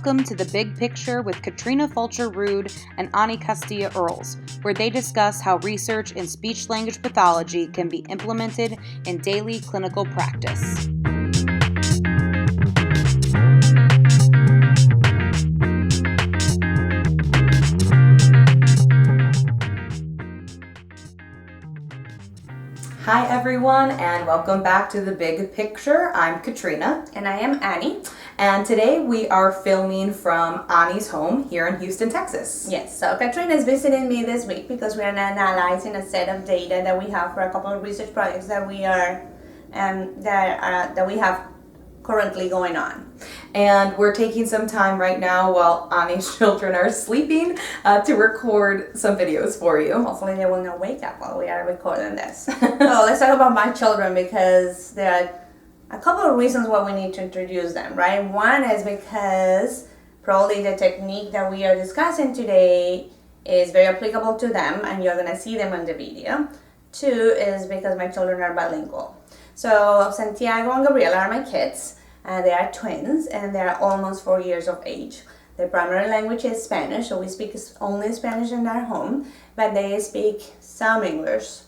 Welcome to The Big Picture with Katrina Fulcher-Rude and Ani Castilla-Earls, where they discuss how research in speech-language pathology can be implemented in daily clinical practice. Hi everyone, and welcome back to The Big Picture. I'm Katrina. And I am Ani. And today we are filming from Ani's home here in Houston, Texas. Yes, so Katrina is visiting me this week because we are analyzing a set of data that we have for a couple of research projects that we are that we have currently going on. And we're taking some time right now while Ani's children are sleeping to record some videos for you. Hopefully they will not wake up while we are recording this. So let's talk about my children because there are a couple of reasons why we need to introduce them, right? One is because probably the technique that we are discussing today is very applicable to them and you're going to see them in the video. Two is because my children are bilingual. So Santiago and Gabriela are my kids. They are twins and they are almost 4 years of age. Their primary language is Spanish, so we speak only Spanish in their home, but they speak some English.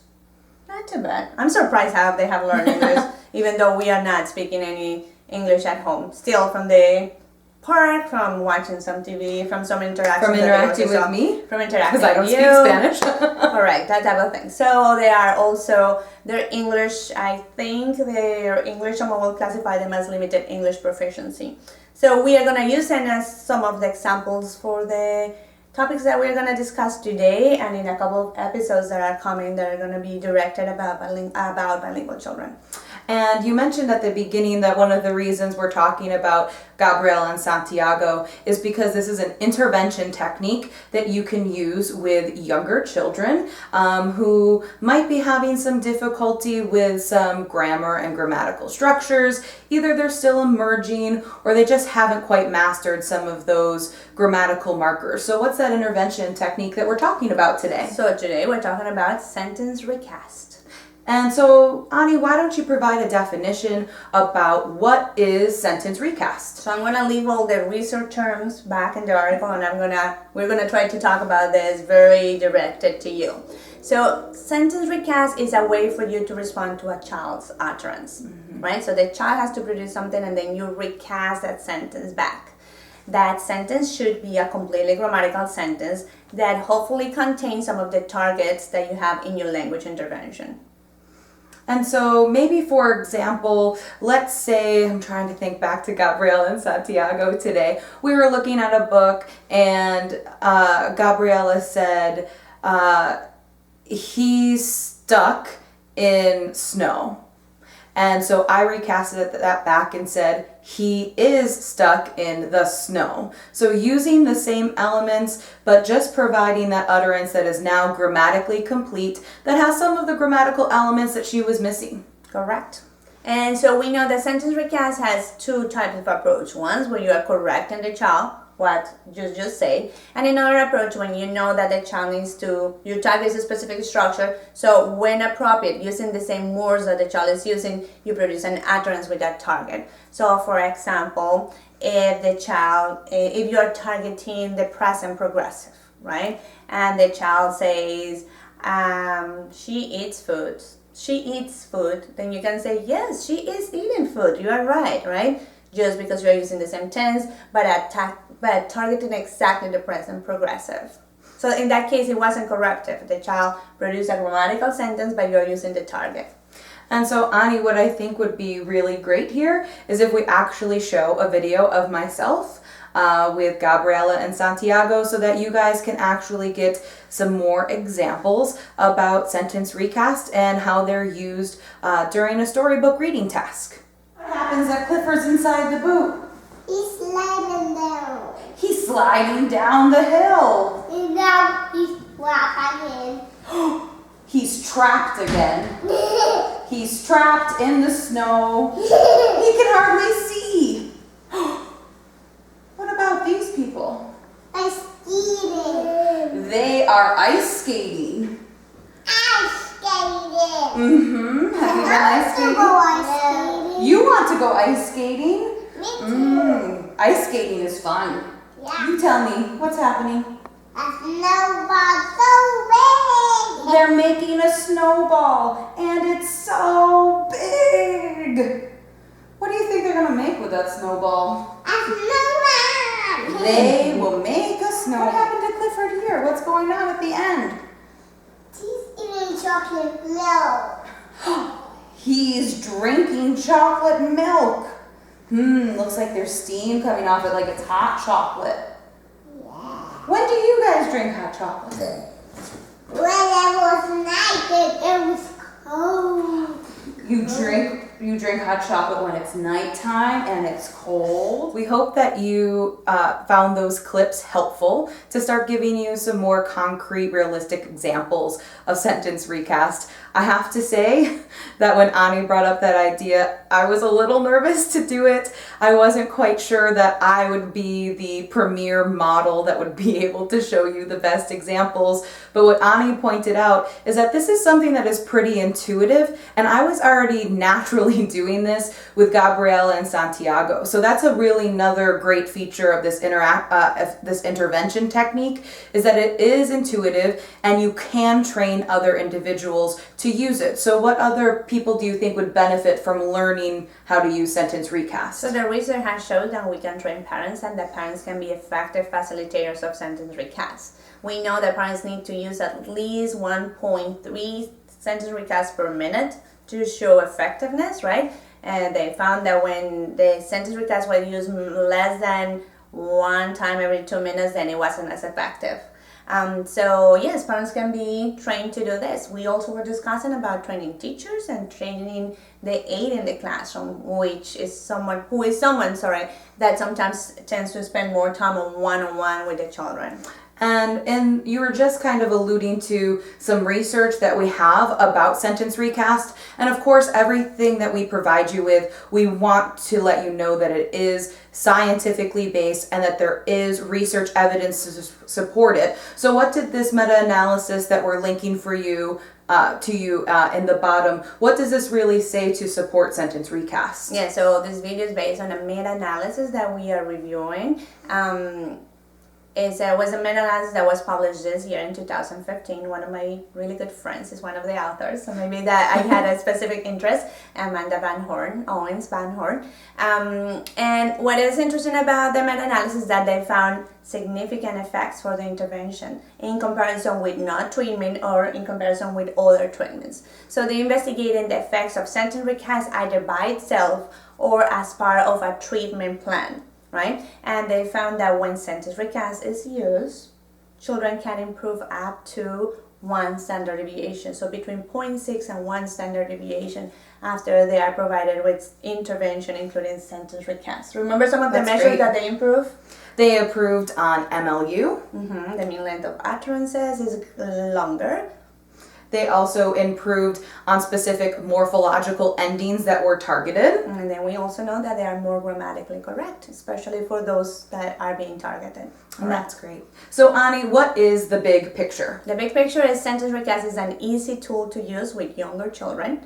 Not too bad. I'm surprised how they have learned English, even though we are not speaking any English at home. Still from the park, from watching some TV, from some interaction. From interacting with me? From interacting with you. Because I don't speak Spanish. Correct, that type of thing. So they are also, their English, I think their English, someone will classify them as limited English proficiency. So we are going to use them as some of the examples for the topics that we're going to discuss today, and in a couple of episodes that are coming that are going to be directed about bilingual children. And you mentioned at the beginning that one of the reasons we're talking about Gabriela and Santiago is because this is an intervention technique that you can use with younger children who might be having some difficulty with some grammar and grammatical structures. Either they're still emerging or they just haven't quite mastered some of those grammatical markers. So what's that intervention technique that we're talking about today? So today we're talking about sentence recast. And so, Ani, why don't you provide a definition about what is sentence recast? So I'm going to leave all the research terms back in the article, and we're going to try to talk about this very directed to you. So sentence recast is a way for you to respond to a child's utterance, right? So the child has to produce something, and then you recast that sentence back. That sentence should be a completely grammatical sentence that hopefully contains some of the targets that you have in your language intervention. And so maybe, for example, let's say, I'm trying to think back to Gabriela and Santiago today. We were looking at a book and Gabriela said, he's stuck in snow. And so I recasted that back and said, he is stuck in the snow. So using the same elements, but just providing that utterance that is now grammatically complete, that has some of the grammatical elements that she was missing. Correct. And so we know that sentence recast has two types of approach. One where you are correcting the child, what you just said, and another approach when you know that the child needs to, you target a specific structure, so when appropriate, using the same words that the child is using, you produce an utterance with that target. So for example, if you are targeting the present progressive, right, and the child says, she eats food, then you can say, yes, she is eating food, you are right? Just because you are using the same tense, but targeting exactly the present progressive. So in that case, it wasn't corrective. The child produced a grammatical sentence, but you're using the target. And so, Ani, what I think would be really great here is if we actually show a video of myself with Gabriela and Santiago so that you guys can actually get some more examples about sentence recast and how they're used during a storybook reading task. What happens at Clifford's inside the boot? He's sliding down. He's sliding down the hill. And now he's trapped again. He's trapped again. He's trapped in the snow. He can hardly see. What about these people? Ice skating. They are ice skating. Ice skating. Have you been ice skating? Ice skating. You want to go ice skating? Me too. Ice skating is fun. Yeah. You tell me, what's happening? A snowball so big. They're making a snowball, and it's so big. What do you think they're gonna make with that snowball? A snowman. They will make a snow. What happened to Clifford here? What's going on at the end? He's eating chocolate milk. He's drinking chocolate milk. Looks like there's steam coming off it like it's hot chocolate. Yeah. When do you guys drink hot chocolate? When it was night, it was cold. You drink hot chocolate when it's nighttime and it's cold. We hope that you found those clips helpful to start giving you some more concrete, realistic examples of sentence recast. I have to say that when Ani brought up that idea, I was a little nervous to do it. I wasn't quite sure that I would be the premier model that would be able to show you the best examples. But what Ani pointed out is that this is something that is pretty intuitive, and I was already naturally doing this with Gabriela and Santiago. So that's a really another great feature of this this intervention technique, is that it is intuitive and you can train other individuals to use it. So what other people do you think would benefit from learning how to use sentence recast? So the research has shown that we can train parents and that parents can be effective facilitators of sentence recast. We know that parents need to use at least 1.3 sentence recasts per minute to show effectiveness, right? And they found that when the sentence recast was used less than one time every 2 minutes, then it wasn't as effective. So yes, parents can be trained to do this. We also were discussing about training teachers and training the aide in the classroom, which is someone that sometimes tends to spend more time on one-on-one with the children. And you were just kind of alluding to some research that we have about sentence recast. And of course, everything that we provide you with, we want to let you know that it is scientifically based and that there is research evidence to support it. So what did this meta-analysis that we're linking for you in the bottom, what does this really say to support sentence recast? Yeah, so this video is based on a meta-analysis that we are reviewing. It was a meta-analysis that was published this year in 2015. One of my really good friends is one of the authors, so maybe that I had a specific interest, Amanda Van Horne, Owen's Van Horne. And what is interesting about the meta-analysis is that they found significant effects for the intervention in comparison with not treatment or in comparison with other treatments. So they investigated the effects of sentence recast either by itself or as part of a treatment plan. Right? And they found that when sentence recast is used, children can improve up to 1 standard deviation. So between 0.6 and 1 standard deviation after they are provided with intervention, including sentence recast. Remember some of the measures that they improve? They improved on MLU. The mean length of utterances is longer. They also improved on specific morphological endings that were targeted. And then we also know that they are more grammatically correct, especially for those that are being targeted. And that's great. So Ani, what is the big picture? The big picture is sentence recast is an easy tool to use with younger children.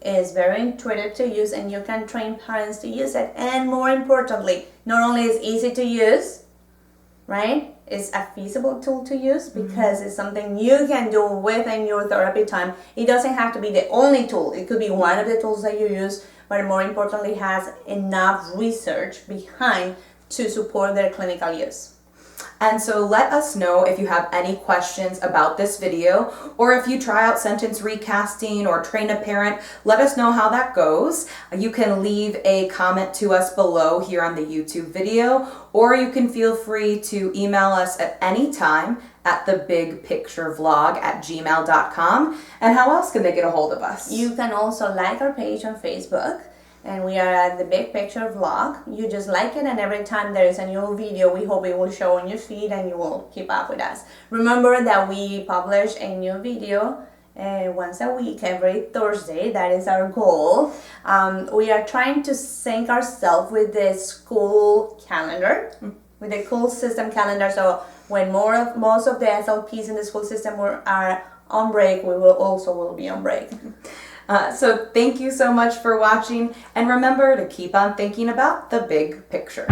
It's very intuitive to use and you can train parents to use it. And more importantly, not only is it easy to use, right? It's a feasible tool to use because it's something you can do within your therapy time. It doesn't have to be the only tool. It could be one of the tools that you use, but more importantly has enough research behind to support their clinical use. And so let us know if you have any questions about this video, or if you try out sentence recasting or train a parent, let us know how that goes. You can leave a comment to us below here on the YouTube video, or you can feel free to email us at any time at thebigpicturevlog@gmail.com. And how else can they get a hold of us? You can also like our page on Facebook. And we are at the Big Picture Vlog. You just like it, and every time there is a new video, we hope it will show on your feed and you will keep up with us. Remember that we publish a new video once a week, every Thursday. That is our goal. We are trying to sync ourselves with the school calendar, with the school system calendar. So when most of the SLPs in the school system are on break, we will be on break. So thank you so much for watching, and remember to keep on thinking about the big picture.